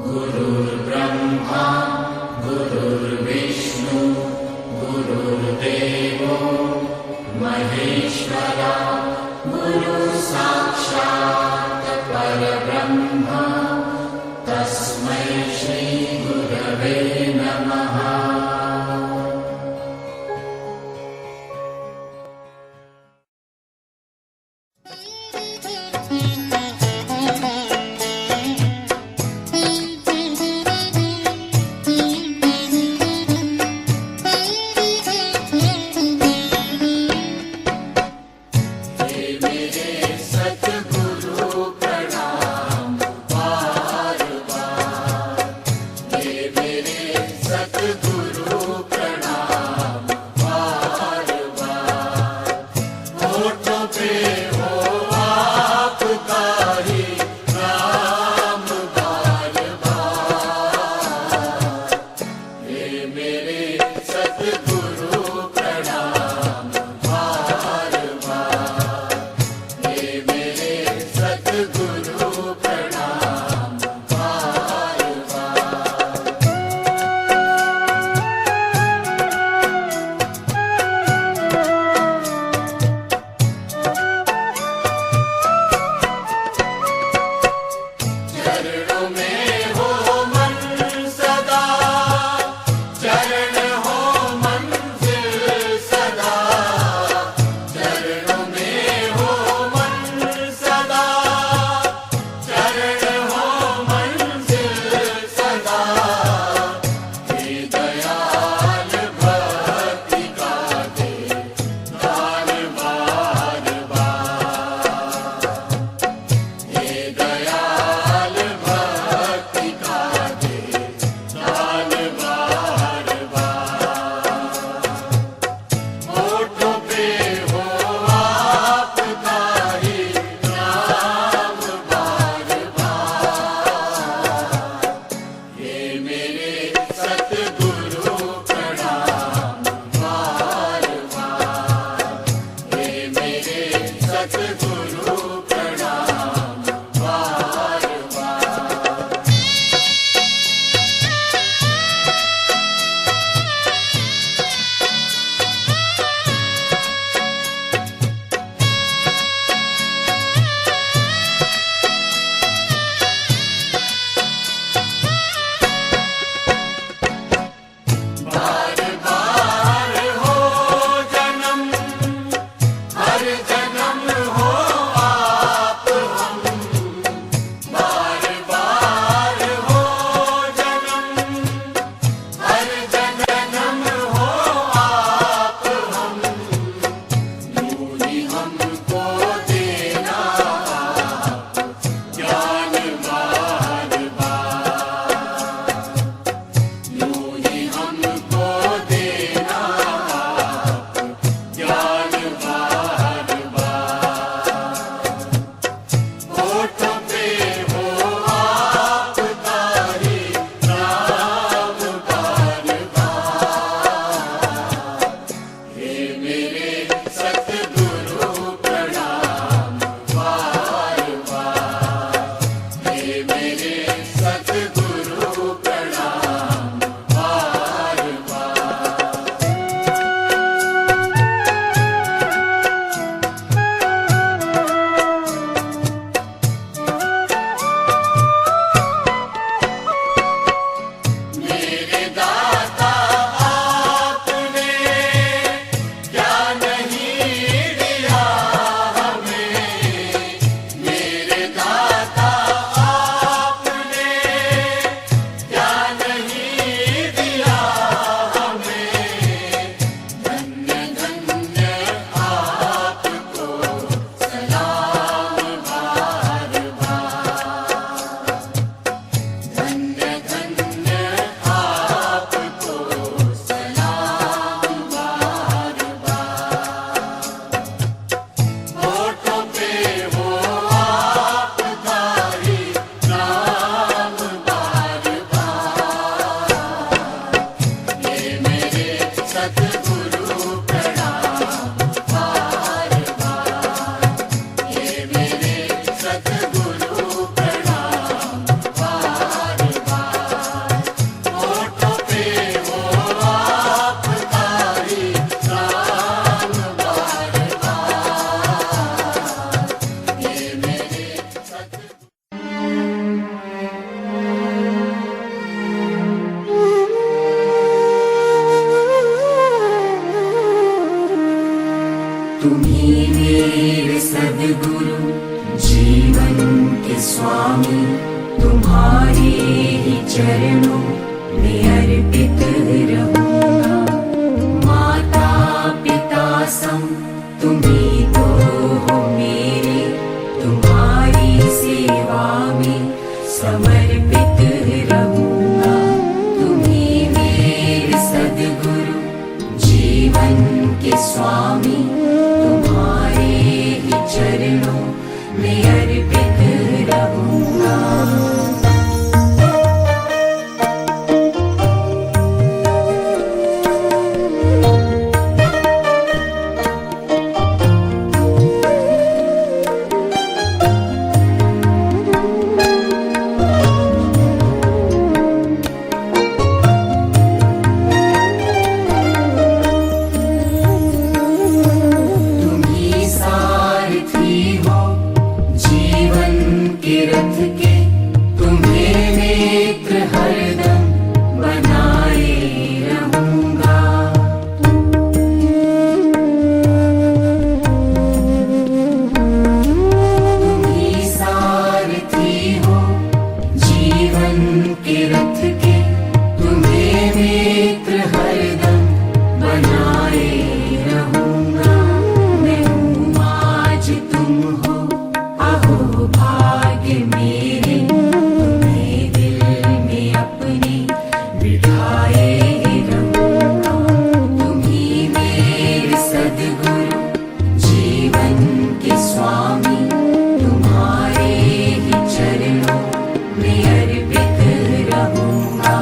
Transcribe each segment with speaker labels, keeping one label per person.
Speaker 1: गुरुर्ब्रह्मा गुरुर्विष्णु गुरुर्देवो महेश्वरा गुरुसाक्षात् परब्रह्म तस्मै श्री गुरवे नमः।
Speaker 2: जन्म हो
Speaker 1: सद्गुरु जीवन के स्वामी, तुम्हारे ही चरणों में अर्पित रहूंगा। माता पिता सम तुम्ही तो हो मेरे, तुम्हारी सेवा में समर्पित रहूंगा। तुम्ही मेरे सद्गुरु जीवन के स्वामी, तुम्हारे ही चरणों में अर्पित रहूंगा। रथ के तुम्हें नेत्र हरदम बनाए रहूंगा। तुम्ही सारथी हो जीवन के रथ के, तुम्हें नेत्र हरदम बनाए रहूंगा। मैं हूँ आज तुम हो, अहो भाग्य मेरे, तुम्हें दिल में अपने बिठाए रहूंगा। तुम्ही मेरे सद्गुरु जीवन के स्वामी, तुम्हारे ही चरणों में अर्पित रहूंगा।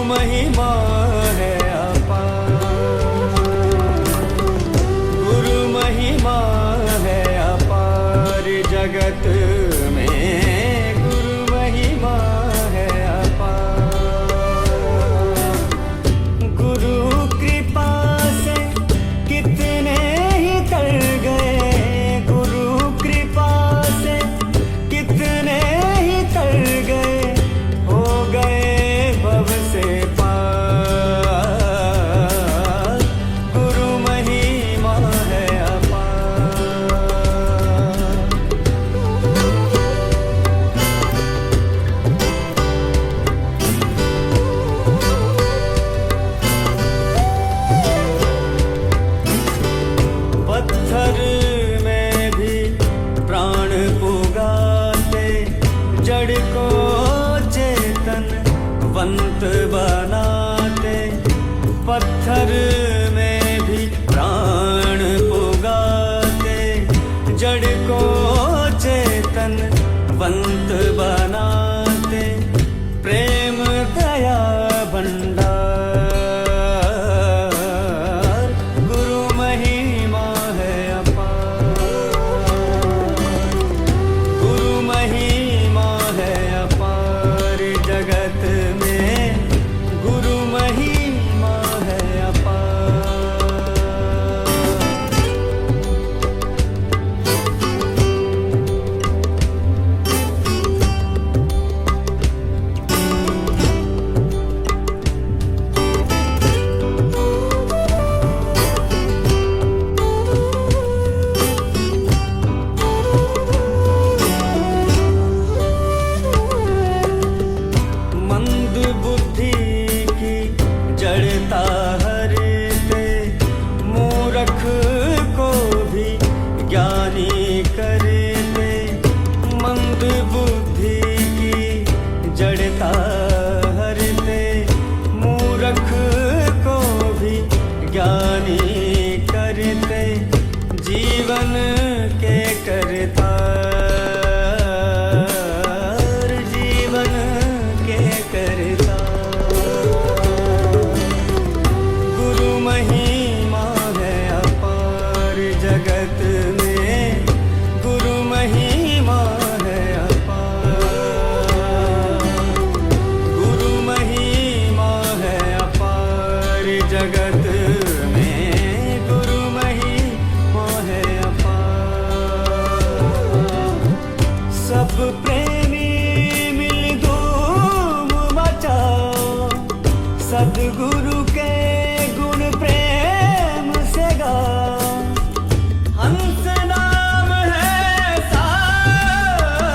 Speaker 2: महिमा है अपार, गुरु महिमा है अपार जगत में, गुरु महिमा है अपार। गुरु कृपा से कितने ही तर गए, गुरु कृपा से कितने ही तर गए, हो गए भव से पार, गुरु महिमा है अपार। पत्थर में भी प्राण पुगाते, जड़ को चेतनवंत बनाते। पत्थर में भी प्राण पुगाते, जड़ को चेतनवंत बनाते। प्रेम दया भंडार, गुरु महिमा है अपार, गुरु महिमा है अपार जगत में, गुरु महिमा है अपार। मंद बुद्धि की जड़ता हरते, मूर्ख को भी ज्ञानी करते। मंद बुद्धि की जड़ता हरते, मूर्ख को भी ज्ञानी करते। जीवन के करतार, जीवन के करतार, गुरु महिमा है अपार जगत में, गुरु महिमा है अपार, गुरु महिमा है अपार जगत में, गुरु महिमा है अपार। सब प्रेमी मिल धूम मचाओ, सद्गुरु के गुण प्रेम से गाओ। हंस नाम है सार,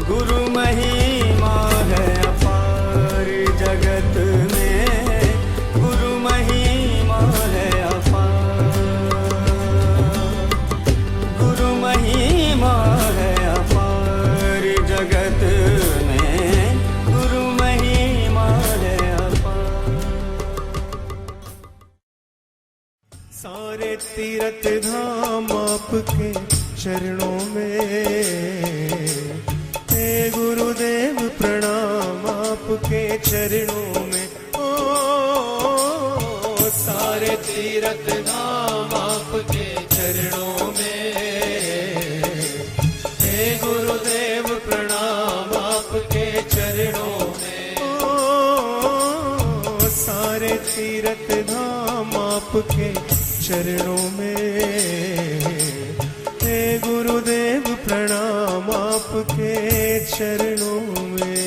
Speaker 2: गुरु महिमा है अपार जगत में, गुरु महिमा है अपार, गुरु महिमा है अपार जगत में, गुरु महिमा है अपार।
Speaker 3: सारे तीर्थ धाम आपके चरणों में, हे गुरुदेव प्रणाम आपके चरणों में। ओ सारे तीर्थ धाम आपके चरणों में, हे गुरुदेव प्रणाम आपके चरणों में। ओ सारे तीर्थ धाम आपके चरणों में, हे गुरुदेव प्रणाम आपके चरणों में।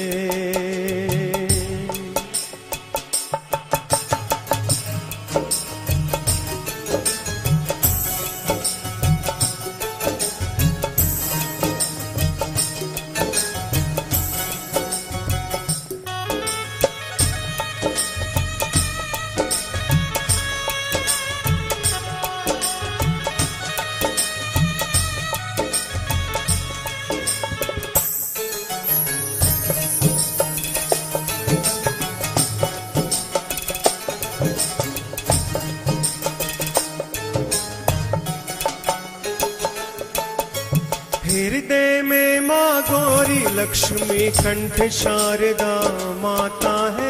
Speaker 3: हृदय में माँ गौरी लक्ष्मी कंठ शारदा माता है।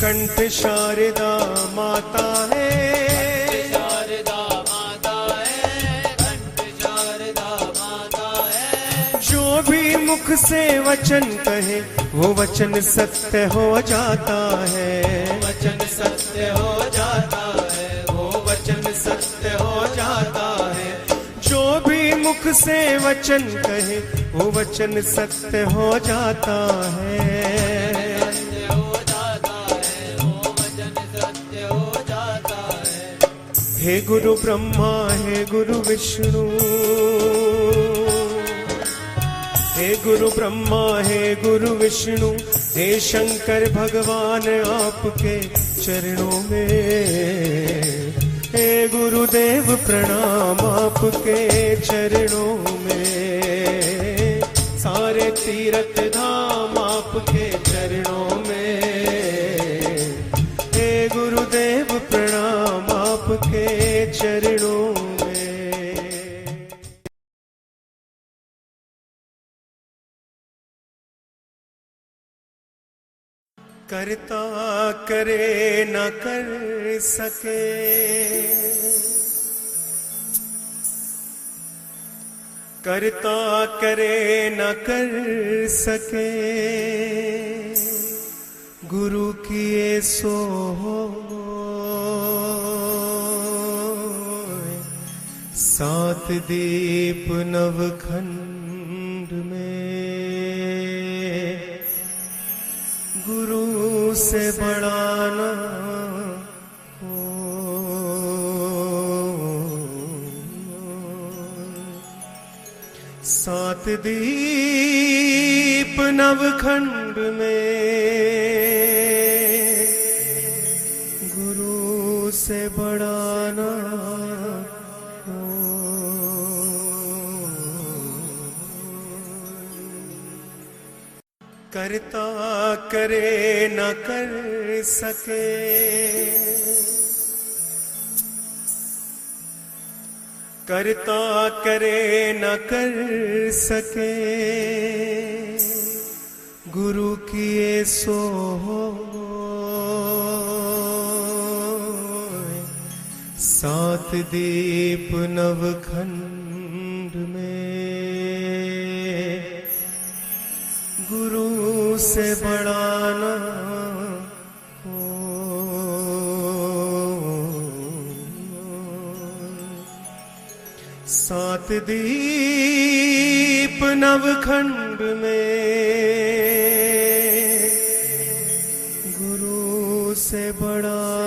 Speaker 3: कंठ शारदा माता है,
Speaker 4: शारदा माता है, कंठ शारदा माता है।
Speaker 3: जो भी मुख से वचन कहे वो वचन सत्य हो जाता है,
Speaker 4: वचन सत्य हो जाता है, वो वचन सत्य हो जाता है।
Speaker 3: जो भी मुख से वचन कहे वो वचन सत्य हो जाता है।
Speaker 4: सत्य हो जाता है, वो वचन सत्य हो जाता है।
Speaker 3: हे गुरु ब्रह्मा हे गुरु विष्णु, हे गुरु ब्रह्मा हे गुरु विष्णु, हे शंकर भगवान आपके चरणों में। हे गुरुदेव प्रणाम आपके चरणों में, सारे तीर्थ धाम आपके चरणों में। हे गुरुदेव प्रणाम आपके चरणों में। करता करे न कर सके, करता करे न कर सके, गुरु किए सो सात दीप नवखंड में, गुरु से बढ़ाना हो। सात दीप नवखंड में, गुरु से बढ़ाना हो। करता करे न कर सके, करता करे न कर सके, गुरु किए सो सात दीप नवखंड में, गुरु से बढ़ाना हो। सात दीप नवखंड में, गुरु से बढ़ाना